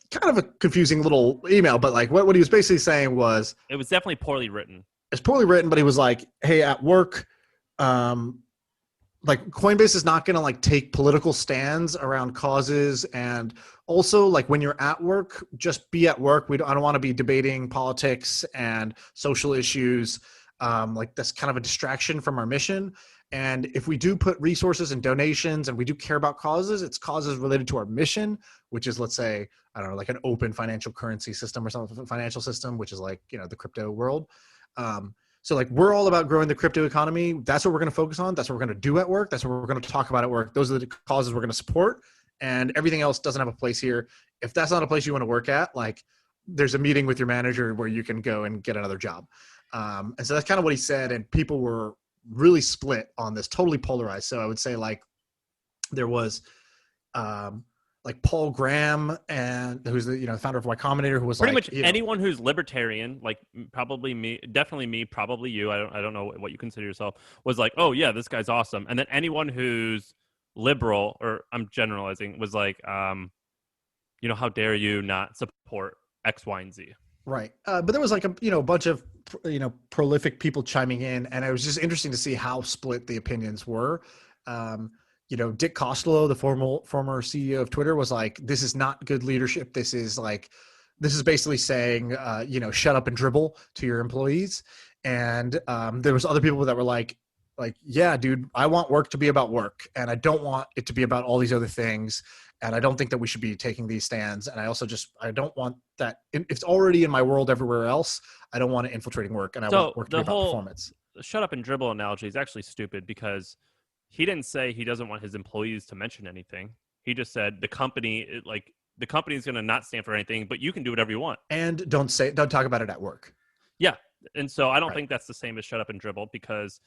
kind of a confusing little email, but like what he was basically saying was It was definitely poorly written. it's poorly written, but he was like, hey, at work, like Coinbase is not going to like take political stands around causes. And also like when you're at work, just be at work. I don't want to be debating politics and social issues. Like that's kind of a distraction from our mission. And if we do put resources and donations and we do care about causes, it's causes related to our mission, which is, let's say, I don't know, like an open financial currency system or something, financial system, which is like, you know, the crypto world. So like we're all about growing the crypto economy. That's what we're going to focus on. That's what we're going to do at work. That's what we're going to talk about at work. Those are the causes we're going to support. And everything else doesn't have a place here. If that's not a place you want to work at, like there's a meeting with your manager where you can go and get another job. And so that's kind of what he said. And people were really split on this, totally polarized. So I would say like there was like Paul Graham, and who's the founder of Y Combinator, who was Pretty like much anyone who's libertarian, like probably me, definitely me, probably you. I don't know what you consider yourself. Was like, oh yeah, this guy's awesome. And then anyone who's liberal, or I'm generalizing, was like, how dare you not support X, Y, and Z. Right. But there was like a bunch of prolific people chiming in, and it was just interesting to see how split the opinions were. Dick Costolo, the former CEO of Twitter, was like, this is not good leadership. This is basically saying, shut up and dribble to your employees. And there was other people that were like, yeah, dude, I want work to be about work, and I don't want it to be about all these other things. And I don't think that we should be taking these stands. And I also I don't want that. It's already in my world everywhere else. I don't want it infiltrating work. And I want work to be about performance. Shut up and dribble analogy is actually stupid, because he didn't say he doesn't want his employees to mention anything. He just said the company, the company is going to not stand for anything, but you can do whatever you want. And don't talk about it at work. Yeah. And so I don't Right. think that's the same as shut up and dribble, because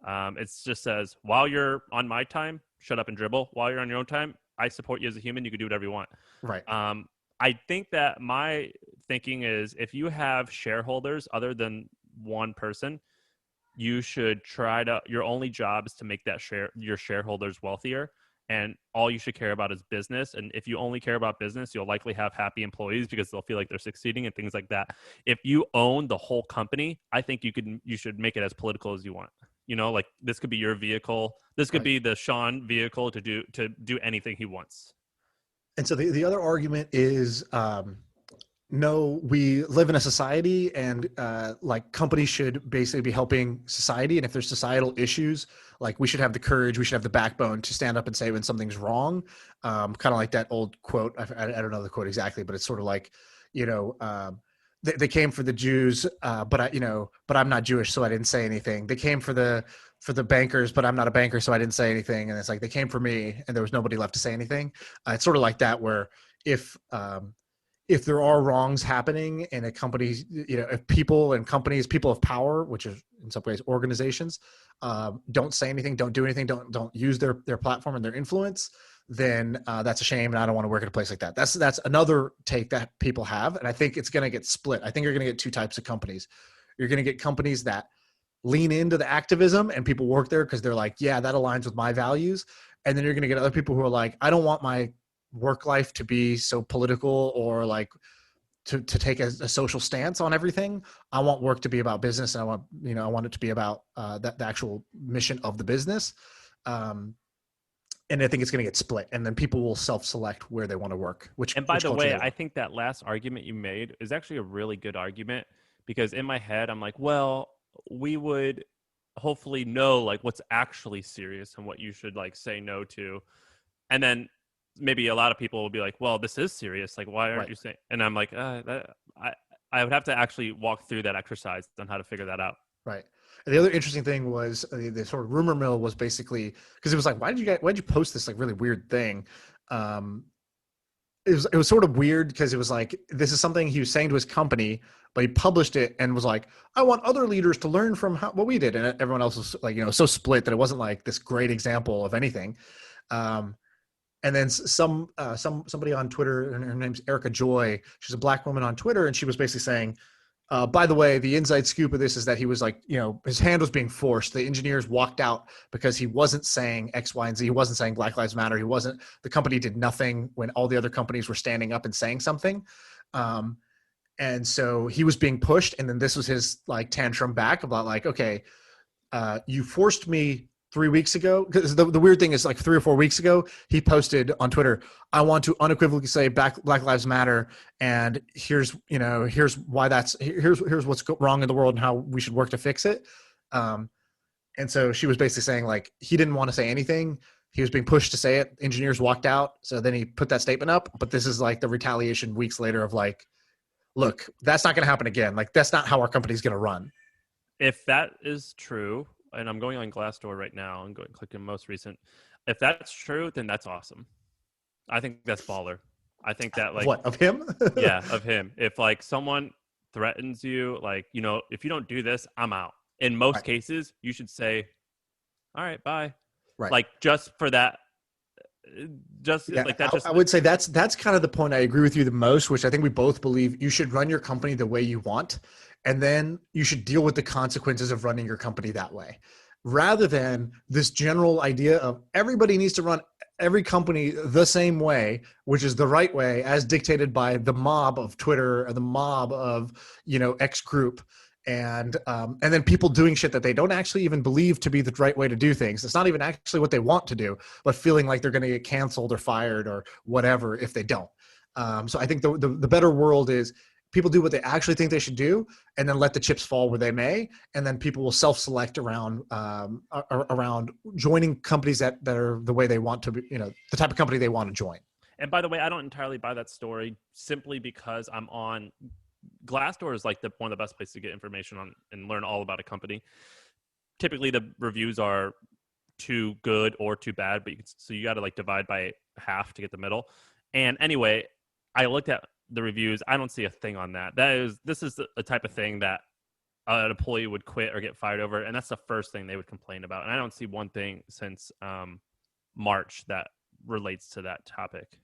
it just says, while you're on my time, shut up and dribble. While you're on your own time, I support you as a human. You can do whatever you want. Right. I think that my thinking is, if you have shareholders other than one person, you should try to, your only job is to make your shareholders wealthier. And all you should care about is business. And if you only care about business, you'll likely have happy employees because they'll feel like they're succeeding and things like that. If you own the whole company, I think you should make it as political as you want. You know, like this could be your vehicle. This could be the Sean vehicle to do anything he wants. And so the other argument is, no, we live in a society, and like companies should basically be helping society. And if there's societal issues, like we should have the courage, we should have the backbone to stand up and say when something's wrong. Kind of like that old quote. I don't know the quote exactly, but it's sort of like, they came for the Jews, but I'm not Jewish, so I didn't say anything. They came for the bankers, but I'm not a banker, so I didn't say anything. And it's like they came for me, and there was nobody left to say anything. It's sort of like that, where if there are wrongs happening in a company, if people and companies, people of power, which is in some ways organizations, don't say anything, don't do anything, don't use their platform and their influence, then that's a shame. And I don't want to work at a place like that. That's another take that people have. And I think it's going to get split. I think you're going to get two types of companies. You're going to get companies that lean into the activism and people work there because they're like, yeah, that aligns with my values. And then you're going to get other people who are like, I don't want my work life to be so political, or like to take a social stance on everything. I want work to be about business, and I want it to be about the actual mission of the business. And I think it's going to get split, and then people will self-select where they want to work. And by the way, I think that last argument you made is actually a really good argument, because in my head, I'm like, well, we would hopefully know like what's actually serious and what you should like say no to. And then maybe a lot of people will be like, well, this is serious. Like, why aren't you saying? And I'm like, I would have to actually walk through that exercise on how to figure that out. Right. And the other interesting thing was the sort of rumor mill was basically, because it was like, why'd you post this like really weird thing? It was sort of weird because it was like, this is something he was saying to his company, but he published it and was like, I want other leaders to learn from what we did. And everyone else was like, so split that it wasn't like this great example of anything. And then somebody on Twitter, and her name's Erica Joy. She's a Black woman on Twitter, and she was basically saying, by the way, the inside scoop of this is that he was like, his hand was being forced. The engineers walked out because he wasn't saying X, Y, and Z. He wasn't saying Black Lives Matter. The company did nothing when all the other companies were standing up and saying something. And so he was being pushed. And then this was his like tantrum back about like, okay, you forced me 3 weeks ago, because the weird thing is like 3 or 4 weeks ago, he posted on Twitter, I want to unequivocally say Black Lives Matter. And here's why here's what's wrong in the world and how we should work to fix it. And so she was basically saying like, he didn't want to say anything. He was being pushed to say it. Engineers walked out. So then he put that statement up, but this is like the retaliation weeks later of like, look, that's not going to happen again. Like, that's not how our company's going to run. If that is true, and I'm going on Glassdoor right now and clicking most recent. If that's true, then that's awesome. I think that's baller. I think that like what of him? Yeah, of him. If like someone threatens you, like, if you don't do this, I'm out. In most cases, you should say, all right, bye. Right. Like just for that. I would say that's kind of the point I agree with you the most, which I think we both believe you should run your company the way you want. And then you should deal with the consequences of running your company that way, rather than this general idea of everybody needs to run every company the same way, which is the right way as dictated by the mob of Twitter or the mob of, X group. And then people doing shit that they don't actually even believe to be the right way to do things. It's not even actually what they want to do, but feeling like they're going to get canceled or fired or whatever if they don't. So I think the better world is people do what they actually think they should do, and then let the chips fall where they may. And then people will self-select around joining companies that are the way they want to be, the type of company they want to join. And by the way, I don't entirely buy that story simply because I'm on Glassdoor is like one of the best places to get information on and learn all about a company. Typically the reviews are too good or too bad, but so you got to like divide by half to get the middle. And anyway, I looked at the reviews. I don't see a thing on that. This is the type of thing that an employee would quit or get fired over, and that's the first thing they would complain about. And I don't see one thing since March that relates to that topic.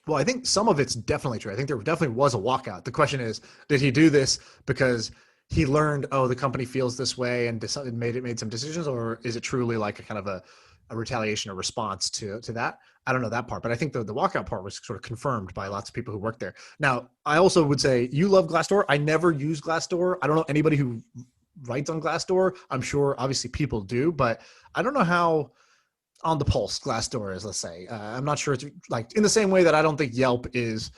Well, I think some of it's definitely true. I think there definitely was a walkout. The question is, did he do this because he learned, oh, the company feels this way and decided made some decisions, or is it truly like a kind of a retaliation or response to that? I don't know that part, but I think the walkout part was sort of confirmed by lots of people who work there. Now, I also would say you love Glassdoor. I never use Glassdoor. I don't know anybody who writes on Glassdoor. I'm sure obviously people do, but I don't know how on the pulse Glassdoor is, let's say. I'm not sure it's like in the same way that I don't think Yelp is.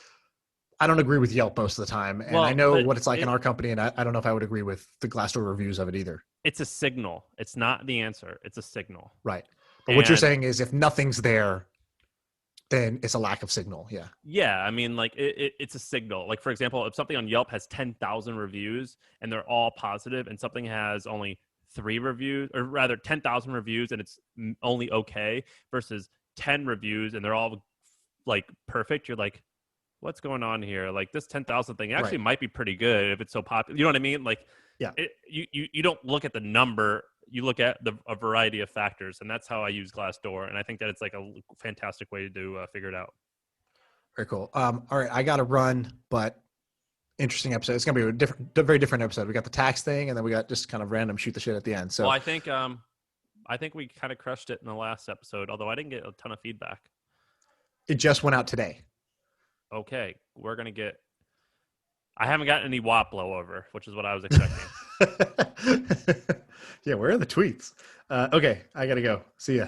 I don't agree with Yelp most of the time. And I know what it's like in our company, and I don't know if I would agree with the Glassdoor reviews of it either. It's a signal. It's not the answer. It's a signal. Right. But what you're saying is if nothing's there, then it's a lack of signal. Yeah. Yeah. I mean, like it's a signal. Like, for example, if something on Yelp has 10,000 reviews and they're all positive, and something has only 3 reviews, or rather 10,000 reviews and it's only okay, versus 10 reviews and they're all like perfect, you're like, what's going on here? Like, this 10,000 thing actually might be pretty good if it's so popular. You know what I mean? Like, yeah, you don't look at the number, you look at a variety of factors, and that's how I use Glassdoor. And I think that it's like a fantastic way to figure it out. Very cool. All right, I got to run, but interesting episode. It's gonna be a very different episode. We got the tax thing, and then we got just kind of random shoot the shit at the end. So well, I think we kind of crushed it in the last episode, although I didn't get a ton of feedback. It just went out today. Okay, we're gonna get. I haven't gotten any WAP blowover, which is what I was expecting. Yeah, where are the tweets? Okay, I gotta go. See ya.